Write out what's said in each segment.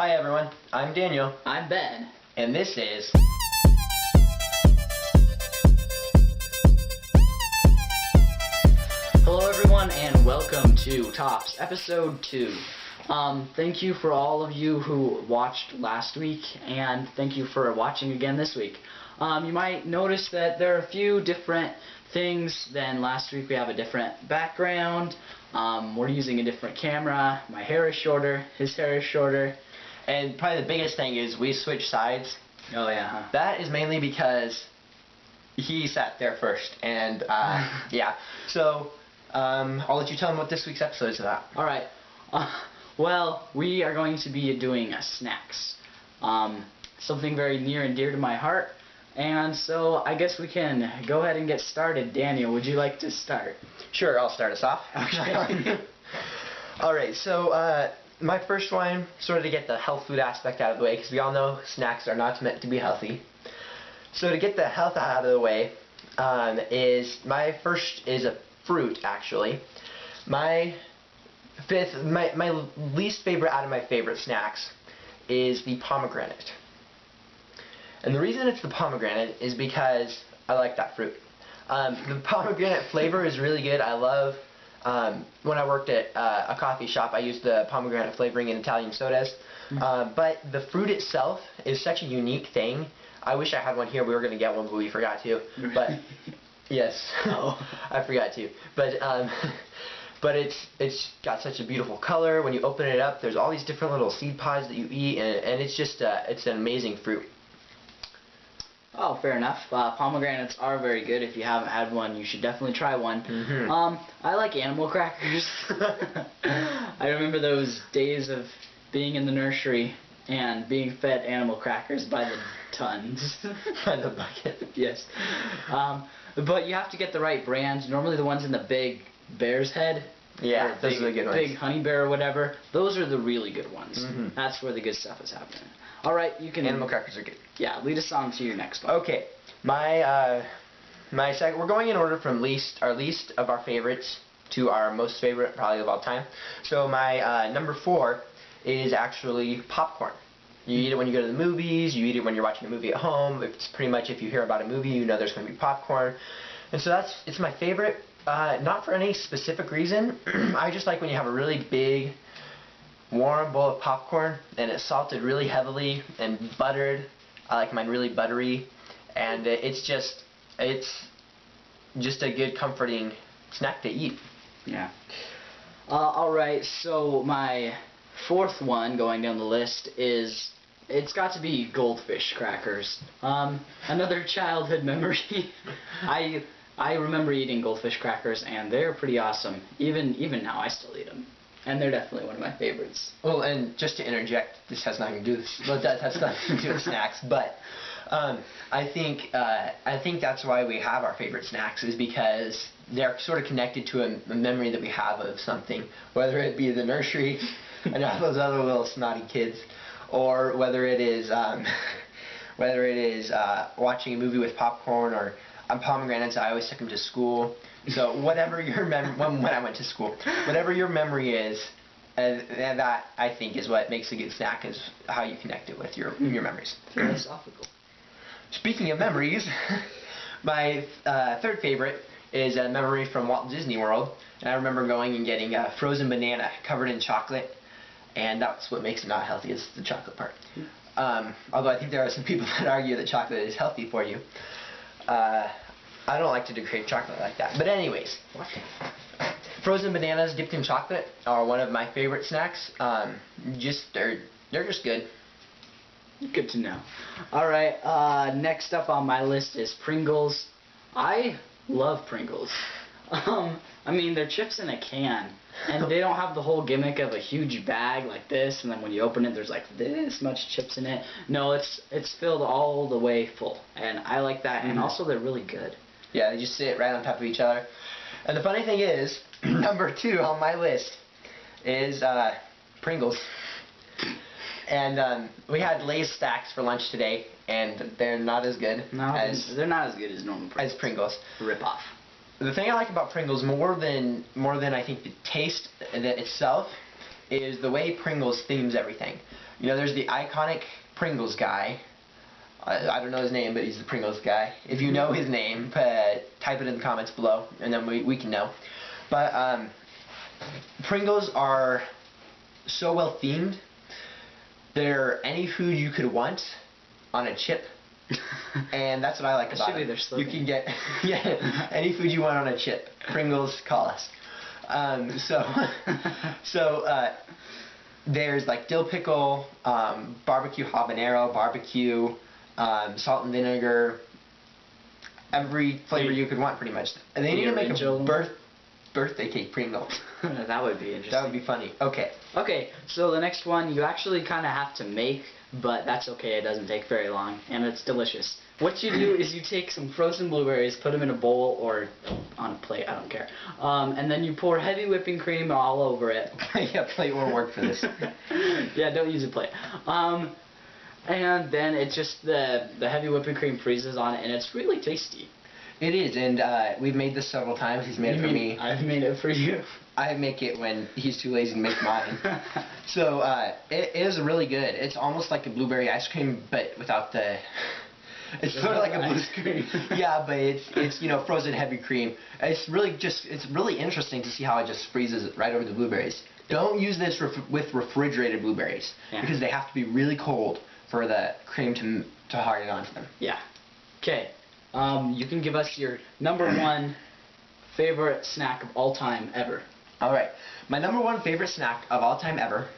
Hi everyone, I'm Daniel. I'm Ben. And this is... Hello everyone and welcome to Tops Episode 2. Thank you for all of you who watched last week, and thank you for watching again this week. You might notice that there are a few different things than last week. We have a different background. We're using a different camera. My hair is shorter. His hair is shorter. And probably the biggest thing is we switched sides. Oh yeah. Huh? That is mainly because he sat there first, and yeah. So I'll let you tell him what this week's episode is about. All right. Well, we are going to be doing snacks. Something very near and dear to my heart. And so I guess we can go ahead and get started. Daniel, would you like to start? Sure, I'll start us off. Okay. Alright, so my first one, sort of to get the health food aspect out of the way, because we all know snacks are not meant to be healthy. So to get the health out of the way, my first is a fruit, actually. My least favorite out of my favorite snacks is the pomegranate. And the reason it's the pomegranate is because I like that fruit. The pomegranate flavor is really good. I love, when I worked at a coffee shop, I used the pomegranate flavoring in Italian sodas. But the fruit itself is such a unique thing. I wish I had one here. We were going to get one, but we forgot to. But yes, I forgot to. But it's got such a beautiful color. When you open it up, there's all these different little seed pods that you eat, and it's just it's an amazing fruit. Oh, fair enough. Pomegranates are very good. If you haven't had one, you should definitely try one. I like animal crackers. I remember those days of being in the nursery and being fed animal crackers by the tons. By the bucket. Yes. But you have to get the right brands. Normally the ones in the big bear's head. Yeah, those are the good ones. Big honey bear or whatever. Those are the really good ones. That's where the good stuff is happening. All right, you can. Animal crackers are good. Yeah, lead us on to your next one. Okay, my second. We're going in order from our least of our favorites to our most favorite, probably of all time. So my number 4 is actually popcorn. You eat it when you go to the movies. You eat it when you're watching a movie at home. It's pretty much, if you hear about a movie, you know there's going to be popcorn. And so it's my favorite. Not for any specific reason. I just like when you have a really big, warm bowl of popcorn and it's salted really heavily and buttered. I like mine really buttery, and it's just a good comforting snack to eat. Yeah. Alright, so my 4th one going down the list is, it's got to be goldfish crackers. Another childhood memory. I remember eating goldfish crackers, and they're pretty awesome. Even now, I still eat them. And they're definitely one of my favorites. Well, and just to interject, this has nothing to do with this. Well, that has nothing to do with snacks, but I think that's why we have our favorite snacks, is because they're sort of connected to a memory that we have of something, whether it be the nursery and all those other little snotty kids, or whether it is watching a movie with popcorn, or pomegranates. I always took them to school. So whatever your when I went to school, whatever your memory is, and that I think is what makes a good snack, is how you connect it with your memories. Philosophical. Speaking of memories, my 3rd favorite is a memory from Walt Disney World, and I remember going and getting a frozen banana covered in chocolate, and that's what makes it not healthy, is the chocolate part. Although I think there are some people that argue that chocolate is healthy for you. I don't like to degrade chocolate like that. But anyways, frozen bananas dipped in chocolate are one of my favorite snacks. They're just good. Good to know. Alright, next up on my list is Pringles. I love Pringles. I mean, they're chips in a can, and they don't have the whole gimmick of a huge bag like this, and then when you open it, there's like this much chips in it. No, it's filled all the way full, and I like that, and also they're really good. Yeah, they just sit right on top of each other. And the funny thing is, number 2 on my list is Pringles. And we had Lay's stacks for lunch today, and they're not as good. They're not as good as normal Pringles. As Pringles. Rip off. The thing I like about Pringles more than I think the taste itself is the way Pringles themes everything. You know, there's the iconic Pringles guy. I don't know his name, but he's the Pringles guy. If you know his name, type it in the comments below, and then we can know. But Pringles are so well themed. They're any food you could want on a chip. And that's what I like about it. You can get any food you want on a chip. Pringles, call us. There's like dill pickle, barbecue habanero, barbecue, salt and vinegar, every flavor you could want pretty much. And they need to make a birthday cake Pringle. That would be interesting. That would be funny. Okay. Okay, so the next one you actually kind of have to make, but that's okay. It doesn't take very long, and it's delicious. What you do is you take some frozen blueberries, put them in a bowl or on a plate, I don't care, and then you pour heavy whipping cream all over it. Yeah, plate won't work for this. Yeah, don't use a plate. And then it's just the heavy whipping cream freezes on it, and it's really tasty. It is, and we've made this several times. He's made it for me. I've made it for you. I make it when he's too lazy to make mine. So it is really good. It's almost like a blueberry ice cream, but without the. It's sort of like a ice cream. Yeah, but it's frozen heavy cream. It's really interesting to see how it just freezes it right over the blueberries. Don't use this with refrigerated blueberries because they have to be really cold for the cream to harden onto them. Yeah. Okay. You can give us your #1 favorite snack of all time ever. All right. My #1 favorite snack of all time ever.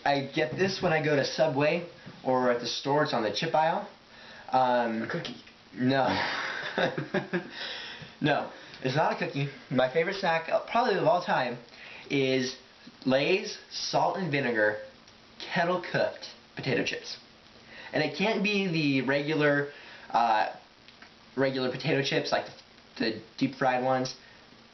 I get this when I go to Subway or at the store. It's on the chip aisle. A cookie. No. No. It's not a cookie. My favorite snack, probably of all time, is Lay's salt and vinegar kettle cooked potato chips. And it can't be the regular potato chips like the deep fried ones,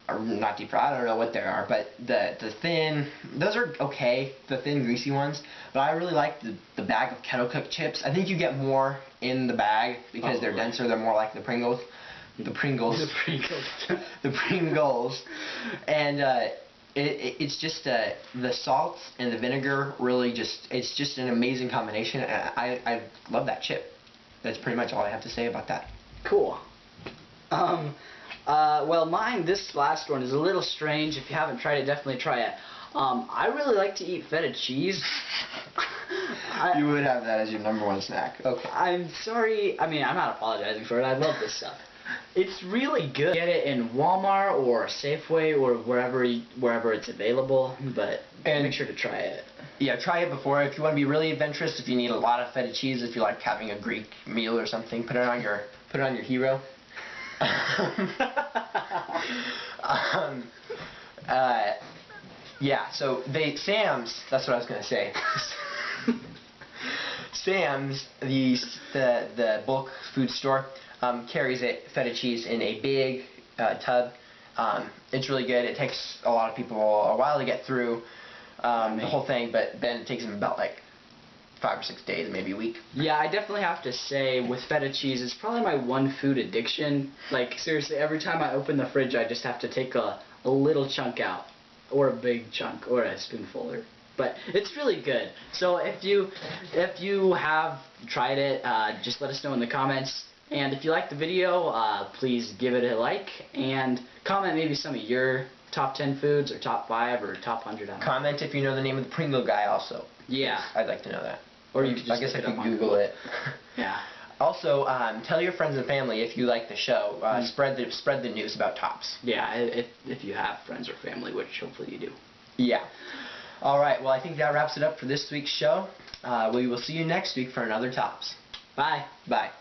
or not deep fried, I don't know what they are, but the thin, those are okay, the thin greasy ones, but I really like the bag of kettle cooked chips. I think you get more in the bag because they're denser, they're more like the Pringles. The Pringles. And it's just the salt and the vinegar really it's just an amazing combination. I love that chip. That's pretty much all I have to say about that. Cool. Well, this last one is a little strange. If you haven't tried it, definitely try it. I really like to eat feta cheese. You would have that as your #1 snack. Okay. I'm sorry. I mean, I'm not apologizing for it. I love this stuff. It's really good. Get it in Walmart or Safeway or wherever it's available, but make sure to try it. Yeah, try it before. If you want to be really adventurous, if you need a lot of feta cheese, if you like having a Greek meal or something, put it on your hero. Yeah, so Sam's, that's what I was going to say. Sam's, the bulk food store, carries feta cheese in a big tub. It's really good. It takes a lot of people a while to get through the whole thing, but then it takes them about like 5 or 6 days, maybe a week. Yeah, I definitely have to say with feta cheese, it's probably my one food addiction. Like seriously, every time I open the fridge, I just have to take a little chunk out, or a big chunk, or a spoonful. But it's really good. So if you have tried it, just let us know in the comments. And if you like the video, please give it a like and comment maybe some of your top 10 foods or top 5 or top 100. Comment if you know the name of the Pringle guy also. Yeah. I'd like to know that. Or you could just I guess I could Google it. Yeah. Also, tell your friends and family if you like the show. Spread the news about tops. Yeah, if you have friends or family, which hopefully you do. Yeah. All right. Well, I think that wraps it up for this week's show. We will see you next week for another tops. Bye. Bye.